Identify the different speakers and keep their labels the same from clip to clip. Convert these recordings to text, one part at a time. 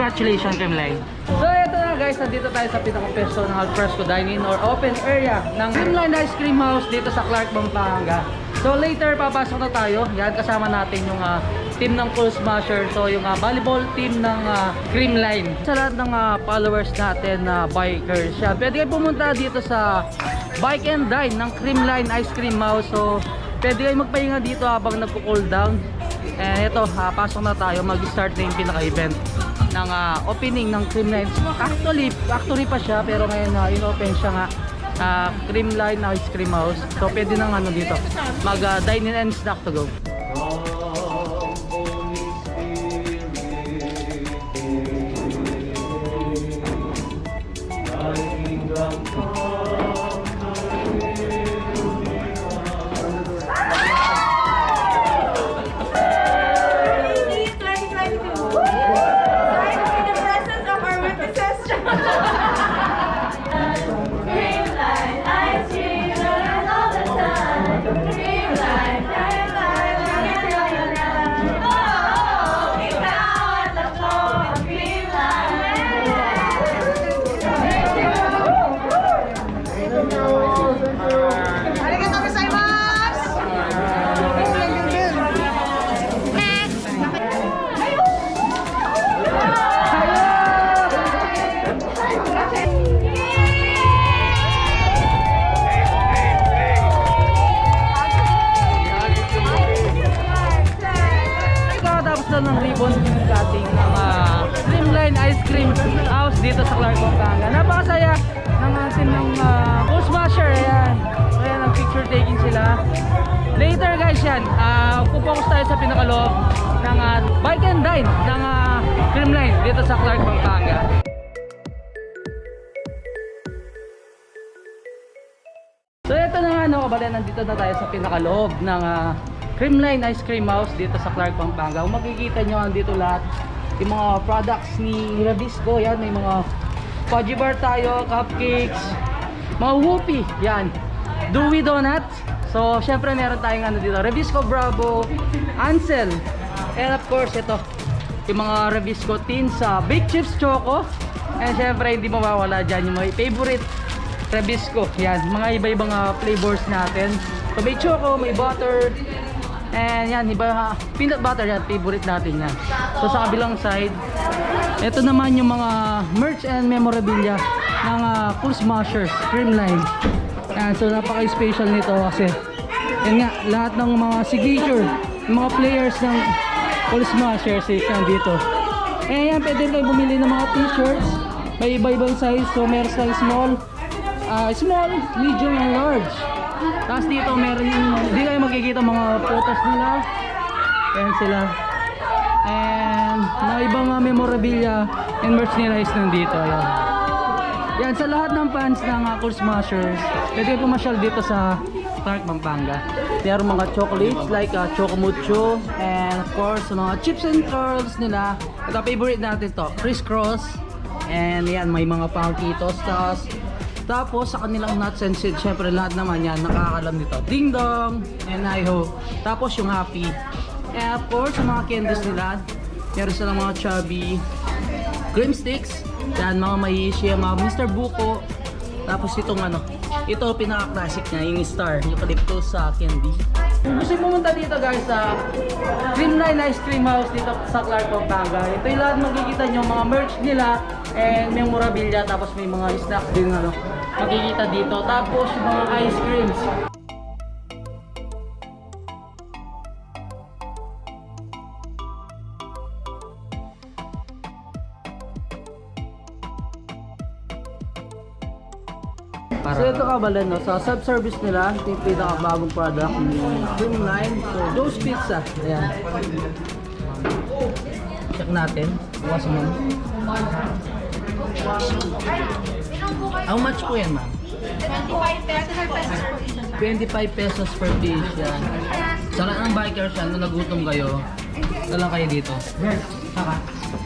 Speaker 1: Congratulations, Creamline. So ito na guys, nandito tayo sa pinaka-pesto ng Alfresco Dine-In or open area ng Creamline Ice Cream House dito sa Clark, Pampanga. So later papasok na tayo. Yan, kasama natin yung team ng Cool Smasher. So yung volleyball team ng Creamline. Sa lahat ng followers natin na bikers, pwede kayo pumunta dito sa Bike and Dine ng Creamline Ice Cream House. So pwede kayo magpahinga dito habang nagko-cool down. And ito, pasok na tayo. Mag-start na yung pinaka-event ng opening ng Creamline. Actually pa siya, pero ngayon in-open siya nga. Creamline Ice Cream House. So pwede nang dito mag-dine in and snack to go. Ng ribbon cutting ng Creamline Ice Cream House dito sa Clark, Pampanga. Napakasaya ng team ng Cool Smasher. Ayan. So ayan, ang picture taking sila. Later guys yan, focus tayo sa pinakaloob ng Bike and Dine ng Creamline dito sa Clark, Pampanga. So ito na nga kabalen, nandito na tayo sa pinakaloob ng Creamline Ice Cream House dito sa Clark, Pampanga. Kung makikita nyo, andito lahat yung mga products ni Rebisco. Yan, may mga fudgy bar tayo, cupcakes, mga whoopie, yan, Dewey Donuts. So syempre meron tayong dito, Rebisco Bravo, Ansel, and of course ito yung mga Rebisco tins, Big Chips Choco, and syempre hindi mawawala dyan yung mga favorite Rebisco. Yan, mga iba-ibang flavors natin. So may choco, may butter, and yan, iba, peanut butter, yan, favorite natin yan. So sa kabilang side, ito naman yung mga merch and memorabilia ng Cool Smashers Creamline. Yan, so napaka-special nito kasi yan nga, lahat ng mga signature, yung mga players ng Cool Smashers is nandito. And yan, pwede kayo bumili ng mga t-shirts. May iba-ibang size, so meron size small, medium, and large. Tapos dito meron yung, hindi kayo makikita mga photos nila. Ayan sila. And mga ibang memorabilia and merch nila is nandito. Ayan. Yan, sa lahat ng fans ng Cool Smashers, pwede pumasyal dito sa Clark, Pampanga. Meron mga chocolates like Choco Mucho, and of course mga chips and curls nila. Ito favorite natin to, crisscross. And yan, may mga Punkitos. Tapos sa kanilang nuts and seeds, syempre lahat naman yan nakakalam nito. Ding Dong and Hi-Ho. Tapos yung Happy. And of course, yung mga candies nila, meron silang mga chubby cream sticks. Yan, mga Maishi, mga Mr. Buko. Tapos itong ito pinaka-classic niya, yung Star, eucalyptus candy. Kung gusto yung pumunta dito guys sa Creamline Ice Cream House dito sa Clark, Pampanga, ito yung lahat makikita nyo, mga merch nila and memorabilia. Tapos may mga snacks din makikita dito. Tapos yung mga ice creams. So ito kabalan, sa self-service nila, ito yung pinakabagong product ng Creamline. So Joe's Pizza, ayan. Check natin. Bukas mo. How much po yan, ma'am? 25 pesos per piece yan. Sa lahat ng bikers yan, kung nagutom kayo, lang kayo dito.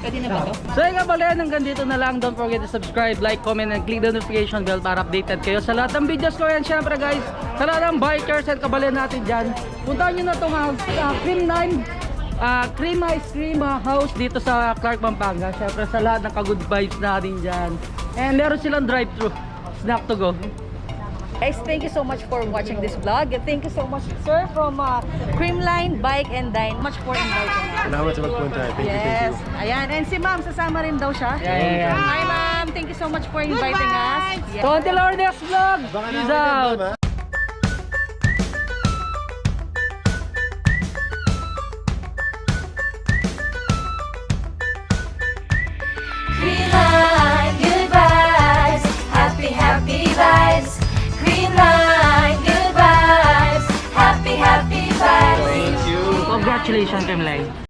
Speaker 2: Pwede na ba ito?
Speaker 1: So yun nga pala, hanggang dito na lang. Don't forget to subscribe, like, comment, and click the notification bell para updated kayo sa lahat ng videos ko. Yan syempre guys, sa lahat ng bikers and kabalan natin dyan, puntahan nyo na itong Creamline Cream Ice Cream House dito sa Clark, Pampanga. Syempre sa lahat ng ka-good vibes natin dyan. And meron silang drive-thru. Snack to go.
Speaker 2: Guys, thank you so much for watching this vlog. And thank you so much, sir, from Creamline Bike and Dine. Much for inviting us.
Speaker 3: Salamat sa pagpunta. Thank you,
Speaker 2: Yes.
Speaker 3: thank you.
Speaker 2: Ayan. And si ma'am, sasama rin daw siya.
Speaker 1: Yeah.
Speaker 2: Hi, ma'am. Thank you so much for inviting us. Yes.
Speaker 1: So until our next vlog.
Speaker 3: Baka
Speaker 1: Peace
Speaker 3: namin yan,
Speaker 1: out.
Speaker 3: ma'am, ha?
Speaker 4: Green line, good vibes, happy, happy vibes. Green line, good vibes, happy, happy vibes.
Speaker 3: Thank you.
Speaker 1: Congratulations, Creamline.